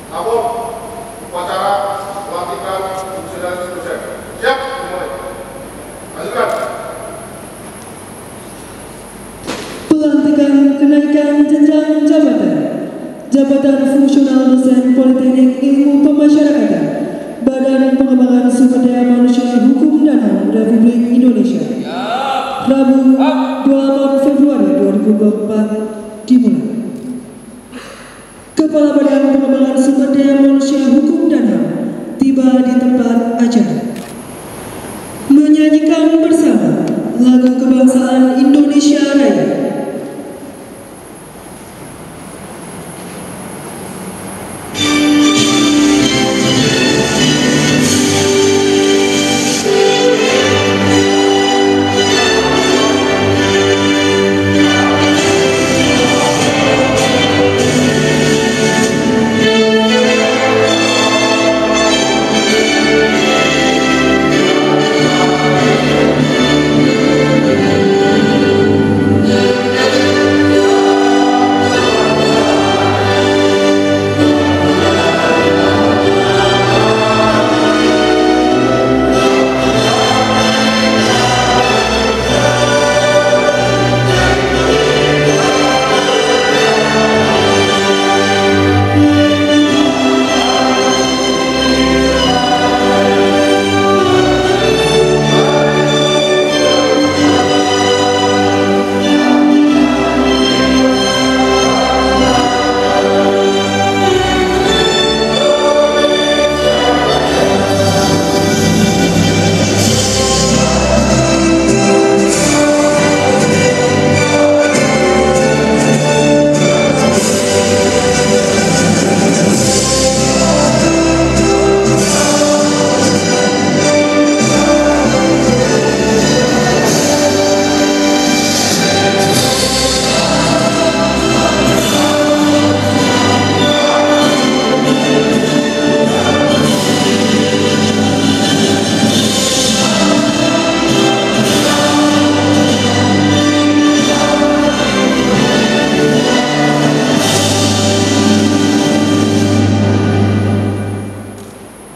Namun, upacara pelantikan fungsionaris dosen. Siap, dimulai. Lanjutkan. Pelantikan kenaikan jenjang jabatan fungsional dosen Politeknik Ilmu Pemasyarakatan, Badan Pengembangan Sumber Daya Manusia Hukum dan HAM Republik Indonesia. Rabu 2 Februari 2024 dimulai. Kepala Badan Pengembangan Sumber Daya Manusia Hukum dan HAM tiba di tempat acara. Menyanyikan bersama lagu kebangsaan Indonesia Raya.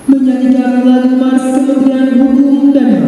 Menyanyikan lagu Mars Kementerian Hukum dan HAM.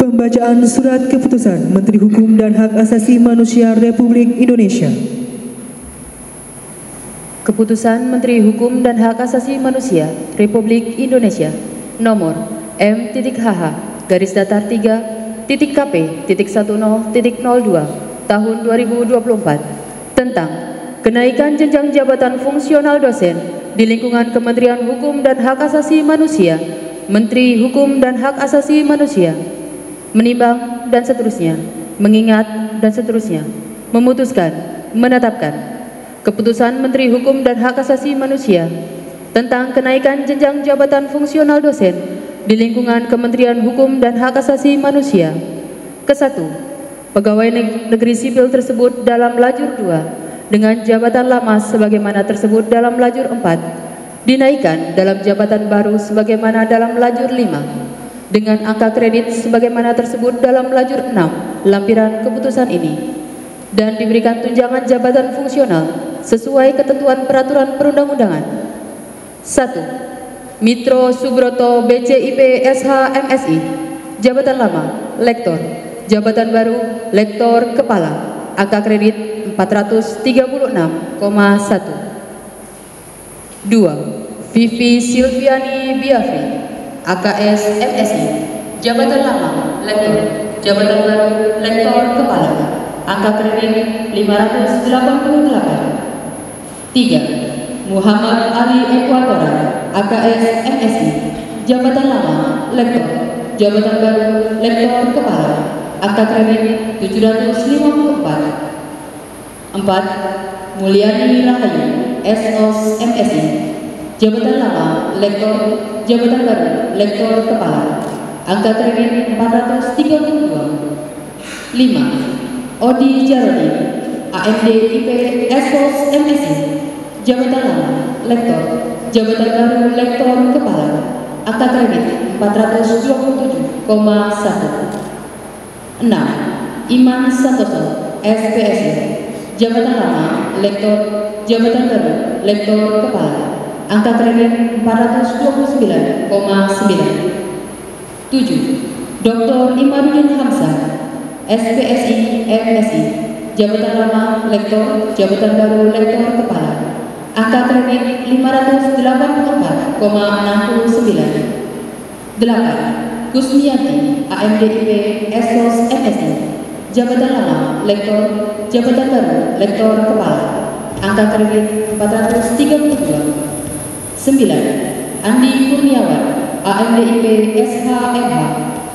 Pembacaan Surat Keputusan Menteri Hukum dan Hak Asasi Manusia Republik Indonesia. Keputusan Menteri Hukum dan Hak Asasi Manusia Republik Indonesia Nomor M-HH-3.KP.10.02 Tahun 2024 tentang kenaikan jenjang jabatan fungsional dosen di lingkungan Kementerian Hukum dan Hak Asasi Manusia, Menteri Hukum dan Hak Asasi Manusia, menimbang dan seterusnya, mengingat dan seterusnya, memutuskan, menetapkan Keputusan Menteri Hukum dan Hak Asasi Manusia tentang kenaikan jenjang jabatan fungsional dosen di lingkungan Kementerian Hukum dan Hak Asasi Manusia. Ke-1, pegawai negeri sipil tersebut dalam lajur 2 dengan jabatan lama sebagaimana tersebut dalam lajur 4 dinaikkan dalam jabatan baru sebagaimana dalam lajur 5 dengan angka kredit sebagaimana tersebut dalam lajur 6 lampiran keputusan ini, dan diberikan tunjangan jabatan fungsional sesuai ketentuan peraturan perundang-undangan. 1. Mitro Subroto BCIP SH MSI, jabatan lama lektor, jabatan baru lektor kepala, angka kredit 436,1. 2. Vivi Silviani Biafri, AKS MSI, jabatan lama lektor, jabatan baru lektor kepala, angka kredit 588. 3. Muhammad Ali Ekuatora, AKS MSI, jabatan lama lektor, jabatan baru lektor kepala, angka kredit 754. 4. Mulyani Rahayu, SOS MSI, jabatan lama lektor, jabatan baru lektor kepala, angka kredit 432. 5. Odi Jarodi, AMD IP SOS MSI, jabatan lama lektor, jabatan baru lektor kepala, angka kredit 427,1. 6. Iman Santoso, SPSI, jabatan lama lektor, jabatan baru lektor kepala, angka kredit 429,9. 7. Dr. Imaduddin Hamzah, SPSI MSI, jabatan lama lektor, jabatan baru lektor kepala, angka kredit 584,69. 8. Kusmiati, AMDIP SOS MSI, jabatan lama lektor, jabatan baru lektor kepala, angka kredit 432. 9. Andi Kurniawan, AMDIP SHMH,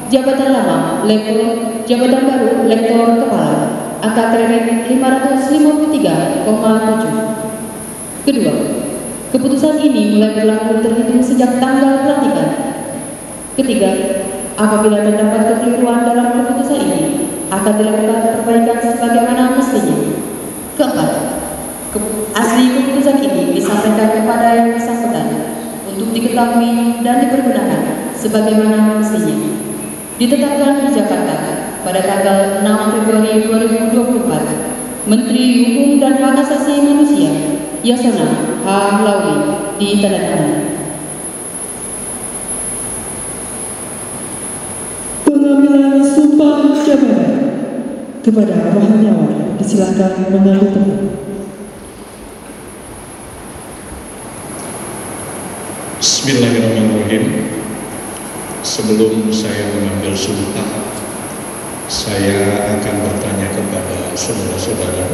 jabatan lama lektor, jabatan baru lektor kepala, angka kredit 553,7. Kedua, keputusan ini mulai berlaku terhitung sejak tanggal pelantikan. Ketiga, apabila terdapat kekeliruan dalam keputusan ini, akan dilakukan perbaikan sebagaimana mestinya. Keempat, asli keputusan ini disampaikan kepada yang bersangkutan untuk diketahui dan dipergunakan sebagaimana mestinya. Ditetapkan di Jakarta pada tanggal 6 Februari 2024, Menteri Hukum dan Hak Asasi Manusia Yasona H. Lauli ditandatangani. Pengambilan sumpah jabatan kepada Rohanyawan, disilakan mengambil tempat. Bismillahirrahmanirrahim. Sebelum saya mengambil sumpah, saya akan bertanya kepada saudara-saudara,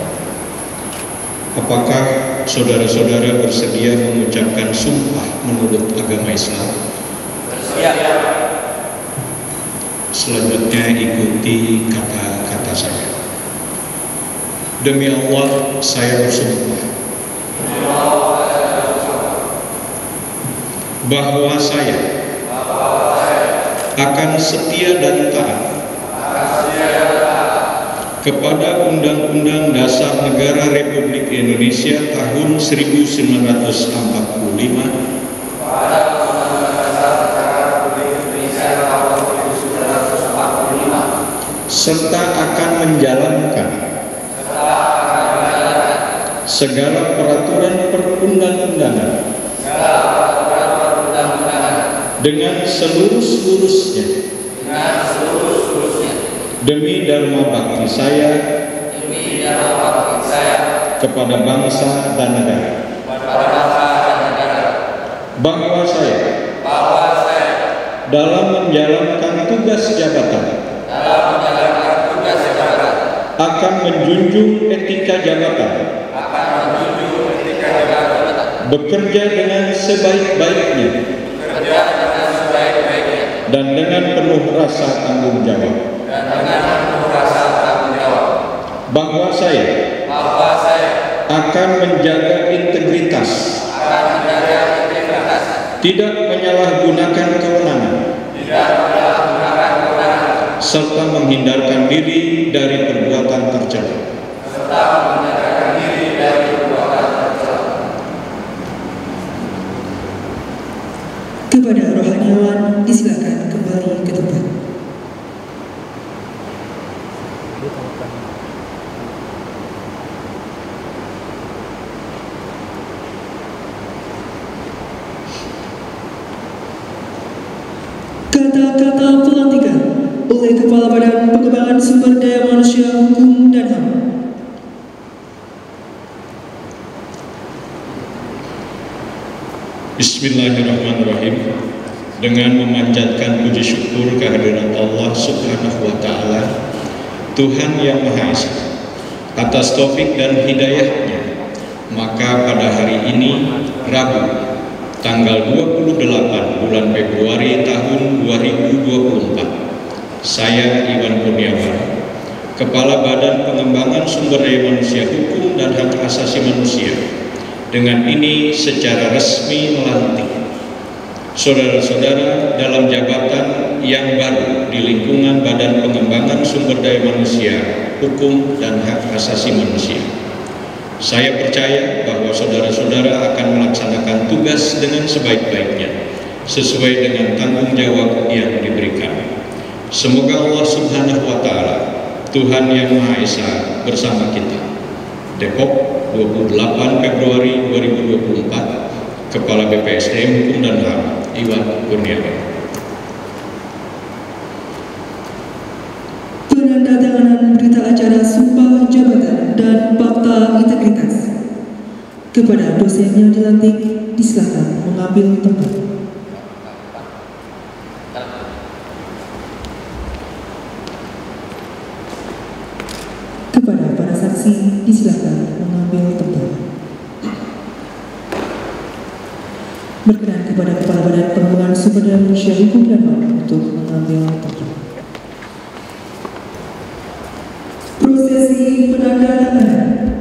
apakah saudara-saudara bersedia mengucapkan sumpah menurut agama Islam? Bersedia. Selanjutnya ikuti kata-kata saya. Demi Allah, saya bersumpah bahwa saya akan setia dan taat kepada Undang-Undang Dasar Negara Republik Indonesia tahun 1945 serta akan menjalankan segala peraturan perundang-undangan dengan seluruh-seluruhnya demi dharma bakti saya kepada bangsa dan negara, bahwa saya dalam menjalankan tugas jabatan akan menjunjung etika jabatan, bekerja dengan sebaik-baiknya dan dengan penuh rasa tanggung jawab, bahwa saya akan akan menjaga integritas, tidak menyalahgunakan kewenangan, serta menghindarkan diri dari perbuatan tercela. Kepada rohaniawan disilakan kembali ke tempat. Kata-kata pelantikan oleh Kepala Badan Pengembangan Sumber Daya Manusia Hukum dan HAM. Bismillahirrahmanirrahim. Dengan memanjatkan puji syukur kehadirat Allah Subhanahu wa Ta'ala, Tuhan yang Maha Esa, atas taufik dan hidayahnya, maka pada hari ini, Rabu, tanggal 28 bulan Februari tahun 2024, saya Iwan Kurniawan, Kepala Badan Pengembangan Sumber Daya Manusia Hukum dan Hak Asasi Manusia, dengan ini secara resmi melantik saudara-saudara dalam jabatan yang baru di lingkungan Badan Pengembangan Sumber Daya Manusia, Hukum dan Hak Asasi Manusia. Saya percaya bahwa saudara-saudara akan melaksanakan tugas dengan sebaik-baiknya, sesuai dengan tanggung jawab yang diberikan. Semoga Allah Subhanahu wa Ta'ala, Tuhan yang Maha Esa, bersama kita. Depok, 28 Februari 2024, Kepala BPSDM Hukum dan HAM, Iwan Kurniawan. Penandatanganan berita acara Sumpah Jabatan dan Fakta Integritas. Kepada dosen yang dilantik, disilakan mengambil tempat. Kepada para saksi, disilakan mengambil tempat. Berkenan kepada Kepala Badan Pengembangan Sumber Daya Manusia Hukum dan HAM untuk mengambil tempat. Prosesi penandatanganan.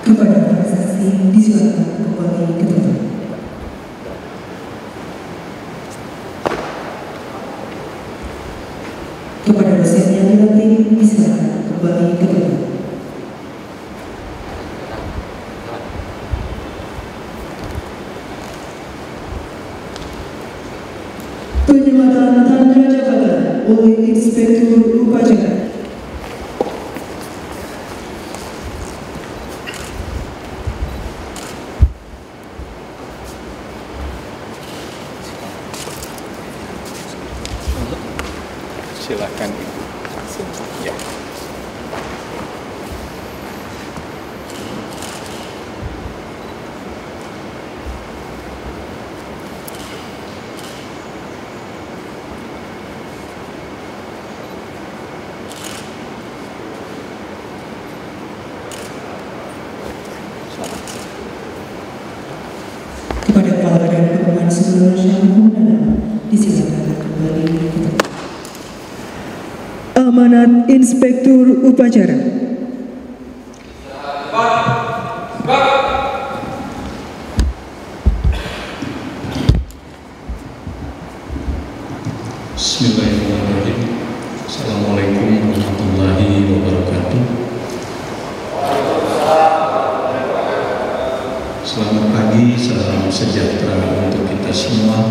Kepada para saksi, disilakan kembali ke tempat. Kepada dosen yang dilantik, disilakan kembali ke tempat. Penyematan tanda jabatan oleh Inspektur Upacara. Silakan Ibu. Ya. Inspektur Upacara. Bismillahirrahmanirrahim. Assalamualaikum warahmatullahi wabarakatuh. Selamat pagi, salam sejahtera untuk kita semua.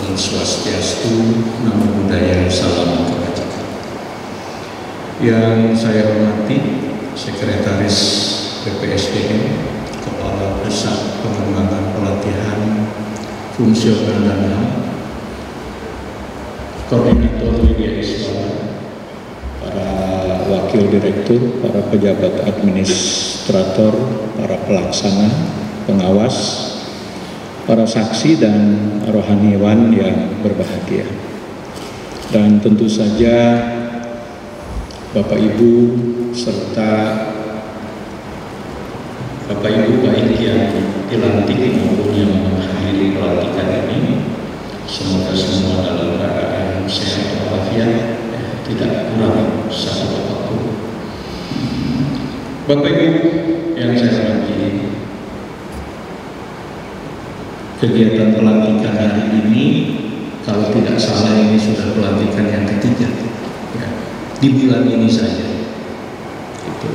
Om Swastiastu, Namo Buddhaya, salam kebajikan. Yang saya hormati Sekretaris BPSDM, Kepala Pusat Pengembangan Pelatihan Fungsional dan HAM, Koordinator Widya Iswara, para Wakil Direktur, para pejabat administrator, para pelaksana, pengawas, para saksi dan rohaniwan yang berbahagia. Dan tentu saja Bapak Ibu serta Bapak Ibu baik yang dilantik maupun yang menghadiri pelantikan ini, semoga semua dalam keadaan sehat walafiat, tidak kurang satu apapun. Bapak Ibu yang saya hormati, kegiatan pelantikan hari ini, kalau tidak salah ini sudah pelantikan yang ketiga, ya, di bulan ini saja. Gitu.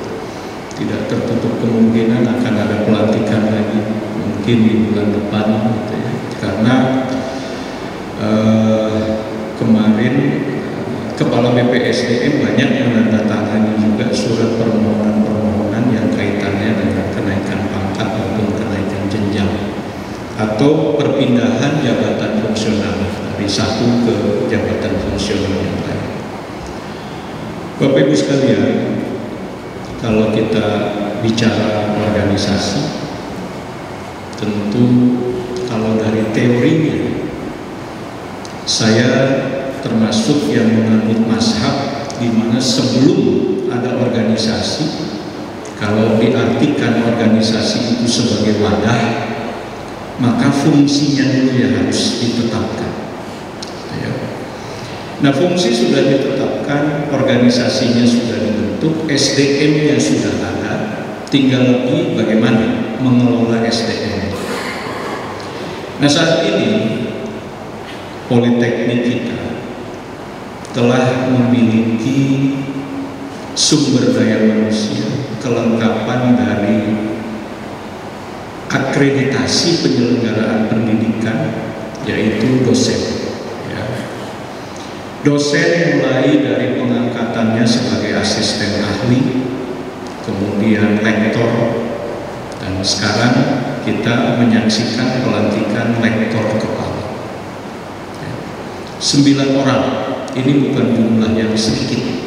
Tidak tertutup kemungkinan akan ada pelantikan lagi, mungkin di bulan depan, gitu ya. Karena kemarin Kepala BPSDM banyak menandatangani juga surat permohonan yang kaitannya dengan kenaikan pangkat maupun kenaikan jenjang atau perpindahan jabatan fungsional dari satu ke jabatan fungsional yang lain. Bapak Ibu sekalian, kalau kita bicara organisasi, tentu kalau dari teorinya, saya termasuk yang menganut mazhab di mana sebelum ada organisasi, kalau diartikan organisasi itu sebagai wadah, maka fungsinya dulu ya harus ditetapkan. Nah, fungsi sudah ditetapkan, organisasinya sudah dibentuk, SDM-nya sudah ada, tinggal lagi bagaimana mengelola SDM. Nah, saat ini Politeknik kita telah memiliki sumber daya manusia, kelengkapan dari akreditasi penyelenggaraan pendidikan, yaitu dosen. Ya. Dosen mulai dari pengangkatannya sebagai asisten ahli, kemudian lektor, dan sekarang kita menyaksikan pelantikan lektor kepala. 9 orang, ini bukan jumlah yang sedikit.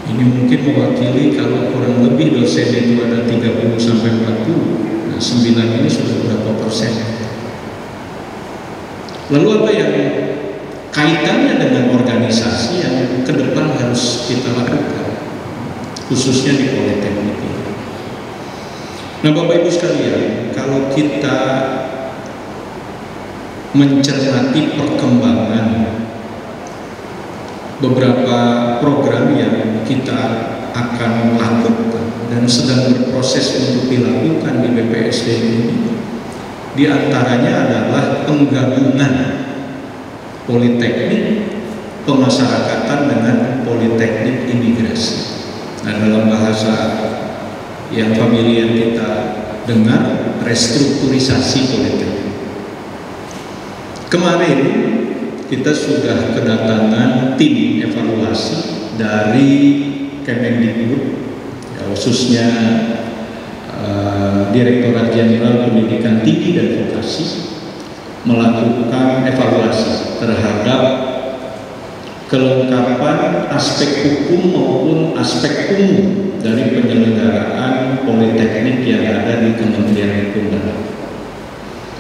Ini mungkin mewakili kalau kurang lebih dosen itu ada 30 sampai 40. Nah, 9 ini sudah berapa persen? Lalu apa yang kaitannya dengan organisasi yang ke depan harus kita lakukan, khususnya di Politeknik ini? Nah, Bapak Ibu sekalian, kalau kita mencermati perkembangan beberapa program yang kita akan lakukan dan sedang berproses untuk dilakukan di BPSDM ini, diantaranya adalah penggabungan politeknik pemasyarakatan dengan politeknik imigrasi. Nah, dalam bahasa yang familiar kita dengar, restrukturisasi politeknik. Kemarin kita sudah kedatangan tim evaluasi dari Kemendikbud, ya, khususnya Direktorat Jenderal Pendidikan Tinggi dan Vokasi, melakukan evaluasi terhadap kelengkapan aspek hukum maupun aspek umum dari penyelenggaraan politeknik yang ada di Kementerian Hukum dan HAM.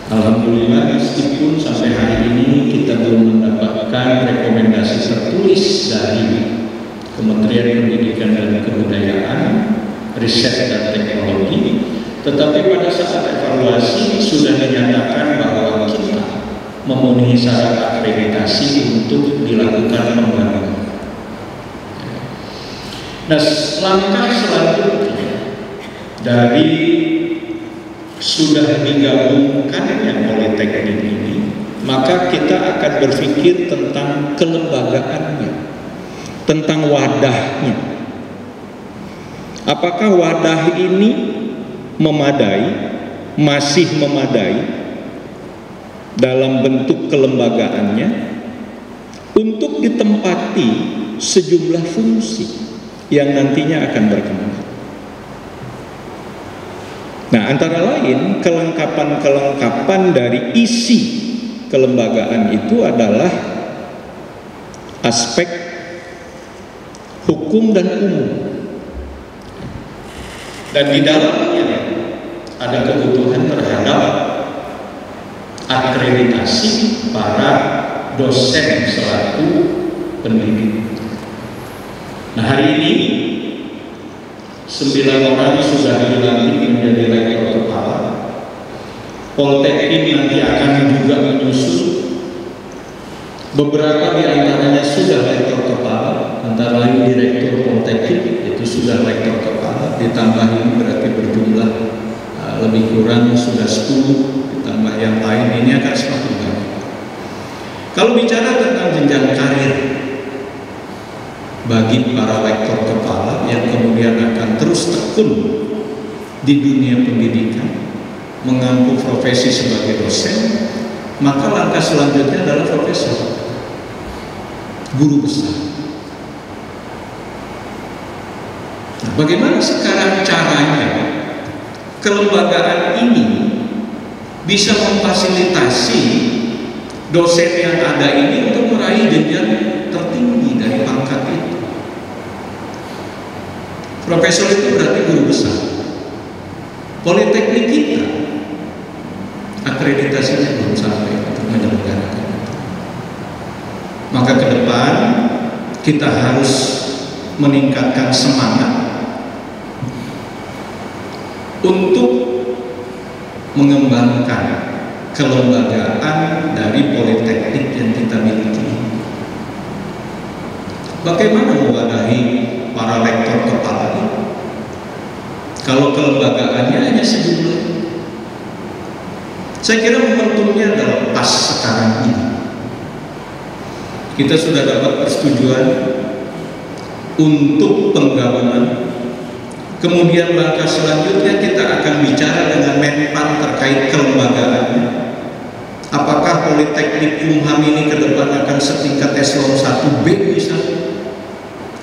Alhamdulillah, meskipun sampai hari ini kita belum mendapatkan rekomendasi tertulis dari Kementerian Pendidikan dan Kebudayaan, Riset dan Teknologi, tetapi pada saat evaluasi sudah dinyatakan bahwa kita memenuhi syarat akreditasi untuk dilakukan pembangunan. Nah, langkah selanjutnya dari sudah digabungkannya politeknik ini, maka kita akan berpikir tentang kelembagaannya, tentang wadahnya. Apakah wadah ini memadai, masih memadai dalam bentuk kelembagaannya untuk ditempati sejumlah fungsi yang nantinya akan berkembang. Nah, antara lain kelengkapan-kelengkapan dari isi kelembagaan itu adalah aspek hukum dan umum. Dan di dalamnya ada kebutuhan terhadap akreditasi para dosen selaku pendidik. Nah, hari ini 9 orang sudah dilantik menjadi rektor kepala. Polteknik nanti akan juga menyusul. Beberapa di antaranya sudah rektor kepala, antara lain direktur Polteknik itu sudah rektor kepala. Ditambah ini berarti berjumlah lebih kurang sudah 10, ditambah yang lain, ini akan semakin banyak. Kalau bicara tentang jenjang karir bagi para rektor kepala yang kemudian akan terus tekun di dunia pendidikan, mengampu profesi sebagai dosen, maka langkah selanjutnya adalah profesor, guru besar. Nah, bagaimana sekarang caranya kelembagaan ini bisa memfasilitasi dosen yang ada ini untuk meraih jenjang tertinggi dari pangkat itu? Profesor itu berarti guru besar. Politeknik kita akreditasinya belum sampai untuk menyelenggarakan itu. Maka ke depan kita harus meningkatkan semangat untuk mengembangkan kelembagaan dari politeknik yang kita miliki. Bagaimana mewadahi para rektor kepala ini kalau kelembagaannya hanya sejumlah? Saya kira momentumnya adalah pas sekarang ini. Kita sudah dapat persetujuan untuk penggabungan. Kemudian langkah selanjutnya kita akan bicara dengan Menpan terkait kelembagaannya. Apakah Politeknik Kumham ini ke depan akan setingkat eselon 1B misalnya,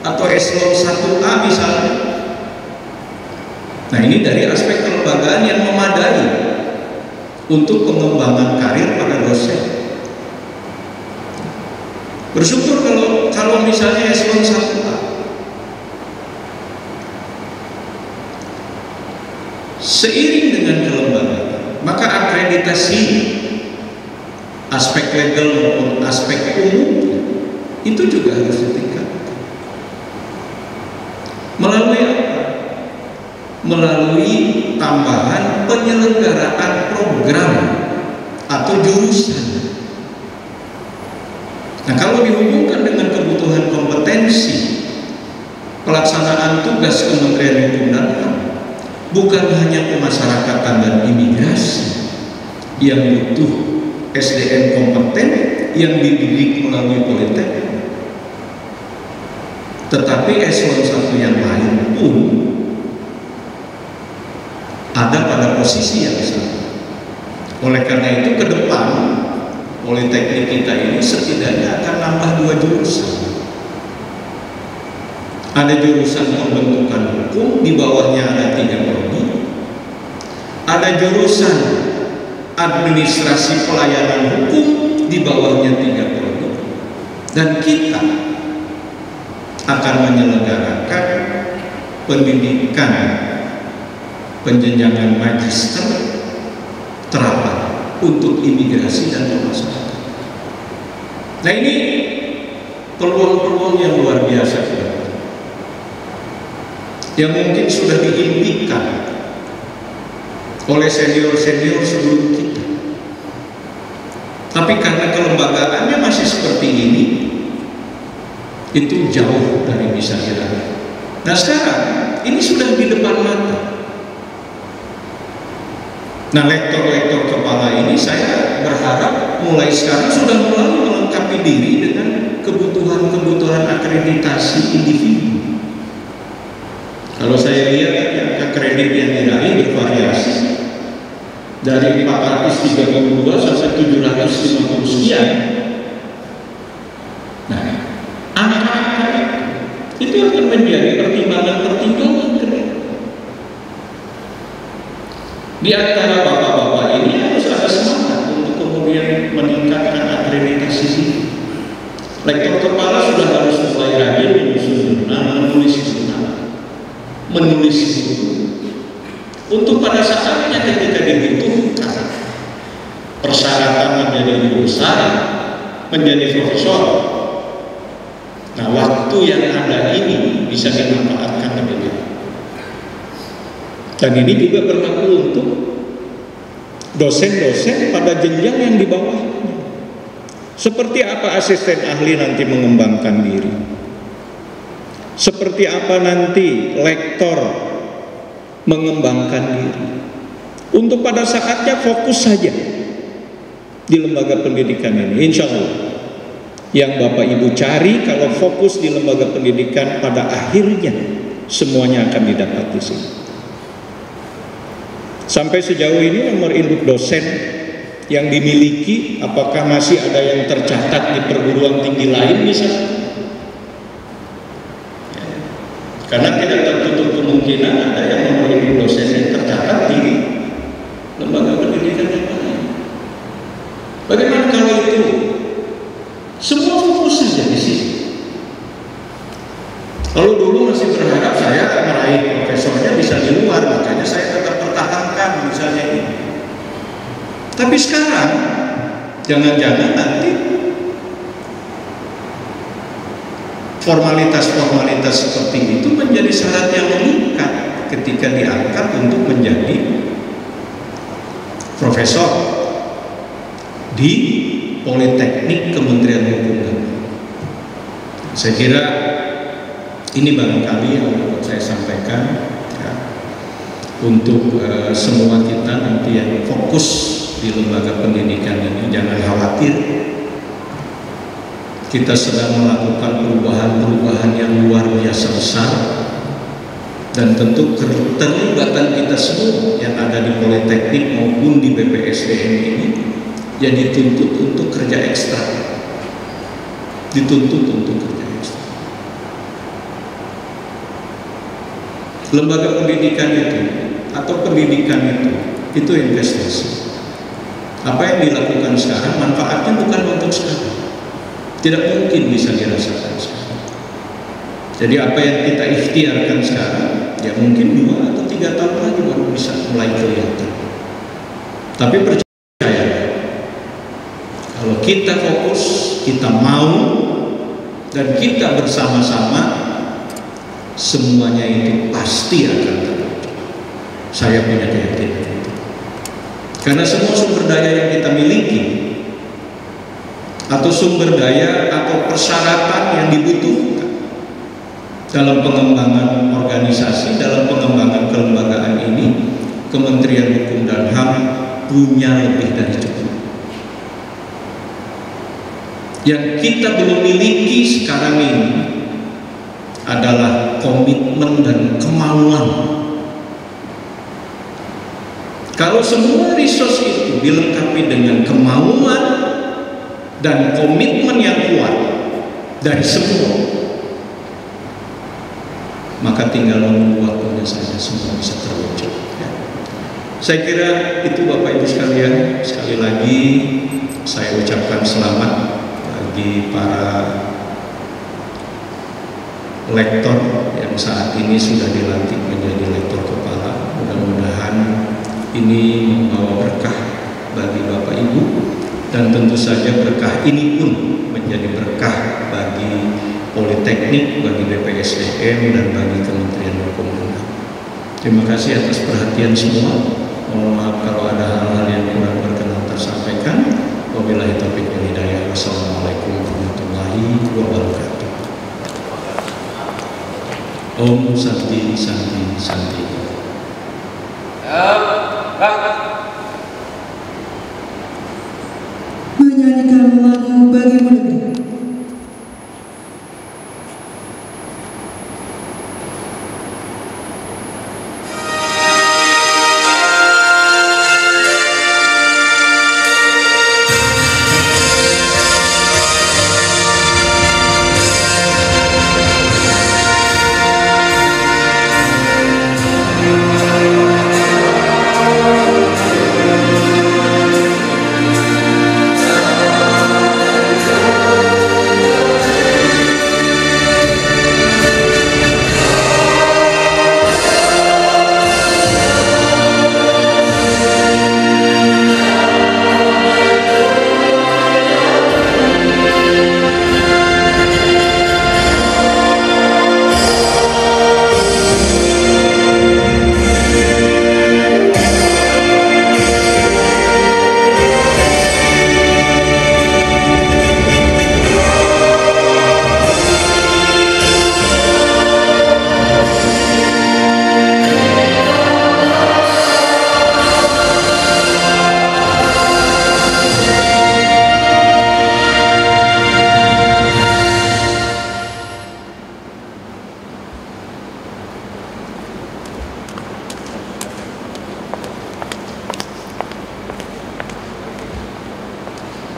atau eselon 1A misalnya? Nah, ini dari aspek kelembagaan yang memadai untuk pengembangan karir para dosen. Bersyukur kalau misalnya eselon 1A. Seiring dengan kelembagaan, maka akreditasi aspek legal maupun aspek umum itu juga harus ditingkatkan. Melalui apa? Melalui tambahan penyelenggaraan program atau jurusan. Nah, kalau dihubungkan dengan kebutuhan kompetensi pelaksanaan tugas Kementerian Hukum dan HAM, bukan hanya pemasyarakatan dan imigrasi yang butuh SDM kompeten yang dididik melalui politeknik, tetapi eselon 1 yang lain pun ada pada posisi yang sama. Oleh karena itu, ke depan politeknik kita ini setidaknya akan nambah 2 jurusan. Ada jurusan pembentukan hukum, di bawahnya ada 3 prodi. Ada jurusan administrasi pelayanan hukum, di bawahnya 3 prodi. Dan kita akan menyelenggarakan pendidikan penjenjangan magister terapan untuk imigrasi dan pemasarakatan. Nah, ini peluang-peluang yang luar biasa yang mungkin sudah diimpikan oleh senior-senior sebelum kita. Tapi karena kelembagaannya masih seperti ini, itu jauh dari bisa diraih. Nah sekarang ini sudah di depan mata. Nah lektor-lektor kepala ini saya berharap mulai sekarang sudah mulai melengkapi diri dengan kebutuhan-kebutuhan akreditasi individu. Kalau saya lihat angka kredit yang diraih bervariasi dari 432 sampai 750 sekian. Nah, angka-angka itu akan menjadi pertimbangan-pertimbangan di antara bapak-bapak ini harus ada semangat untuk kemudian meningkatkan akreditasi ini. Lektor kepala sudah harus mulai rajin menulis buku untuk pada saatnya ketika dibutuhkan persyaratan menjadi guru besar, menjadi profesor. Nah, waktu yang ada ini bisa dimanfaatkan lebih baik. Dan ini juga berlaku untuk dosen-dosen pada jenjang yang di bawahnya. Seperti apa asisten ahli nanti mengembangkan diri? Seperti apa nanti lektor mengembangkan diri? Untuk pada saatnya fokus saja di lembaga pendidikan ini, insya Allah. Yang Bapak Ibu cari kalau fokus di lembaga pendidikan, pada akhirnya semuanya akan didapat di sini. Sampai sejauh ini nomor induk dosen yang dimiliki, apakah masih ada yang tercatat di perguruan tinggi lain misalnya? Karena tidak tertutup kemungkinan ada yang nomor induk dosen yang tercatat di lembaga pendidikan yang lain. Bagaimana kalau itu? Semua fokus saja di sini. Kalau dulu masih berharap saya meraih profesornya bisa di luar, makanya saya tetap pertahankan misalnya ini. Tapi sekarang jangan-jangan nanti formalitas-formalitas seperti itu menjadi syarat yang mengikat ketika diangkat untuk menjadi profesor di Politeknik Kementerian Hukum dan HAM. Saya kira ini barangkali yang dapat saya sampaikan ya, untuk semua kita nanti yang fokus di lembaga pendidikan ini. Jangan khawatir, kita sedang melakukan perubahan-perubahan yang luar biasa besar, dan tentu keterlibatan kita semua yang ada di Politeknik maupun di BPSDM ini ya dituntut untuk kerja ekstra, dituntut untuk kerja ekstra. Lembaga pendidikan itu atau pendidikan itu investasi. Apa yang dilakukan sekarang manfaatnya bukan untuk sekarang, tidak mungkin bisa dirasakan sekarang. Jadi apa yang kita ikhtiarkan sekarang ya mungkin 2 atau 3 tahun lagi baru bisa mulai kelihatan. Tapi percaya, kalau kita fokus, kita mau, dan kita bersama-sama, semuanya itu pasti akan terwujud. Saya punya keyakinan itu. Karena semua sumber daya yang kita miliki, atau sumber daya atau persyaratan yang dibutuhkan dalam pengembangan organisasi, dalam pengembangan kelembagaan ini, Kementerian Hukum dan HAM punya lebih dari cukup. Yang kita belum miliki sekarang ini adalah komitmen dan kemauan. Kalau semua resource itu dilengkapi dengan kemauan dan komitmen yang kuat dari semua, maka tinggal membuatnya saja, semua bisa terwujud. Ya. Saya kira itu Bapak Ibu sekalian. Sekali lagi saya ucapkan selamat bagi para lektor yang saat ini sudah dilantik menjadi lektor kepala. Mudah-mudahan ini membawa berkah bagi Bapak Ibu, dan tentu saja berkah ini pun menjadi berkah bagi Politeknik, bagi BPSDM, dan bagi Kementerian Hukum dan HAM. Terima kasih atas perhatian semua. Mohon maaf kalau ada hal-hal yang kurang berkenan tersampaikan. Wabillahi taufiq wal hidayah. Wassalamualaikum warahmatullahi wabarakatuh. Om Santi Santi Santi. Menyanyikan lagu Bagimu Negeri.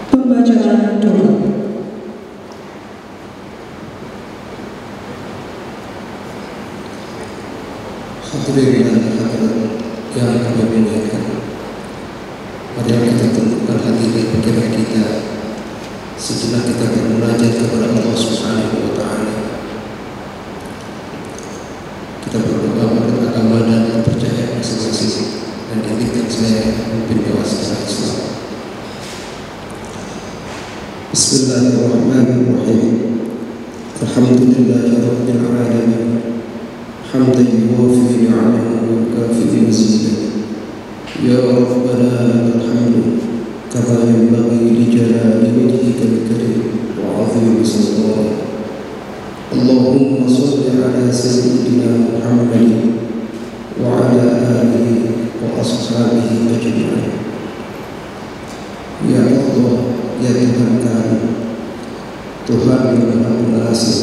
Pembacaan doa. Hadirin dan hadirat yang kami muliakan, mari kita tentukan hati dan pikiran kita sejenak kita bermunajat kepada Allah Subhanahu wa Ta'ala. Kita berdoa menurut agama dan kepercayaan masing-masing, dan izinkan saya memimpin doa secara Islam. Bismillahirrahmanirrahim. Alhamdulillahirabbil alamin. Hamdan yuwafi ni'amahu wa yukafi mazidah. Ya Rabbana lakal hamdu kama yanbaghi li jalali wajhikal karim wa 'azimi sultanik. Allahumma shalli ala sayyidina Muhammadin wa ala alihi wa ashabihi ajma'in. Ya Allah, ya Tuhan kami, Tuhan yang Maha Pengasih,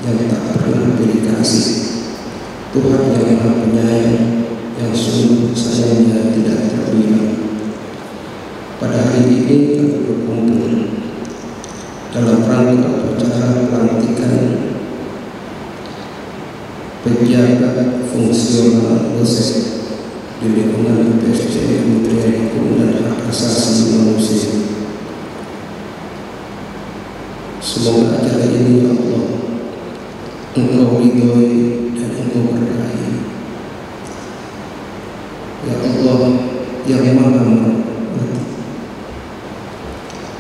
yang tak pernah beri kasih, Tuhan yang Maha Penyayang, yang sungguh sayangnya tidak terhingga. Pada hari ini kami berkumpul dalam rangka upacara pelantikan pejabat fungsional dosen di lingkungan PSC Kementerian Hukum dan Hak Asasi Manusia. Semoga acara ini, ya Allah, Engkau ridhoi dan Engkau berkahi. Ya Allah yang Maha Mengerti,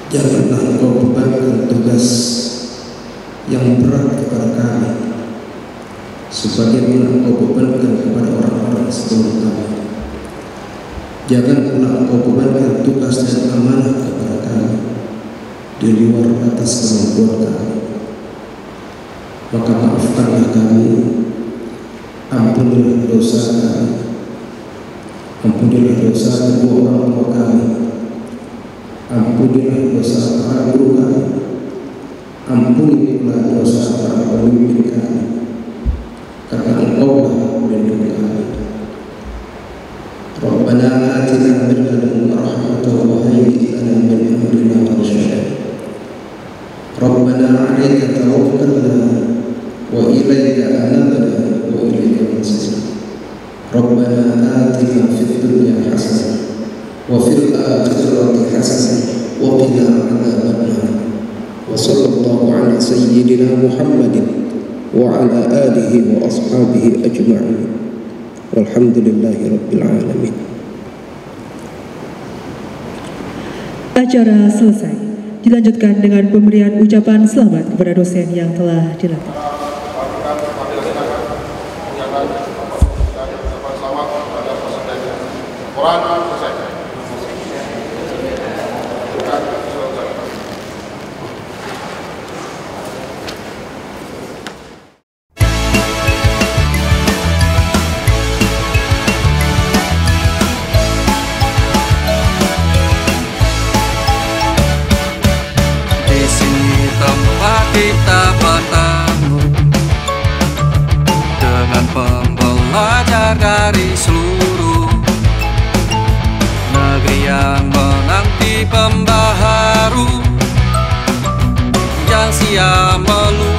janganlah Engkau bebankan tugas yang berat kepada kami, sebagaimana Engkau bebankan kepada orang-orang sebelum kami. Jangan pula Engkau bebankan tugas dan amanah kepada kami di luar batas kemampuan kami. Maka maafkanlah kami, ampunilah dosa kami, ampunilah dosa kedua orang tua kami, ampunilah dosa para guru kami, ampunilah dosa para pemimpin kami, karena Engkaulah pelindung kami. Rabbana atina min ladunka rahmatan wa hayyi' lana min amrina rasyada. Rabbana 'alaika tawakkalna wa ilaika anabna wa ilaika al-masir. Rabbana atina fid dunya hasanah wa fil akhirati hasanah wa qina adzabannar. Wa sallallahu ala sayyidina Muhammadin wa ala alihi wa ashabihi ajma'in. Walhamdulillahi rabbil alamin. Acara selesai. Dilanjutkan dengan pemberian ucapan selamat kepada dosen yang telah dilantik. tersebar dari seluruh negeri yang menanti pembaharu yang siap melulu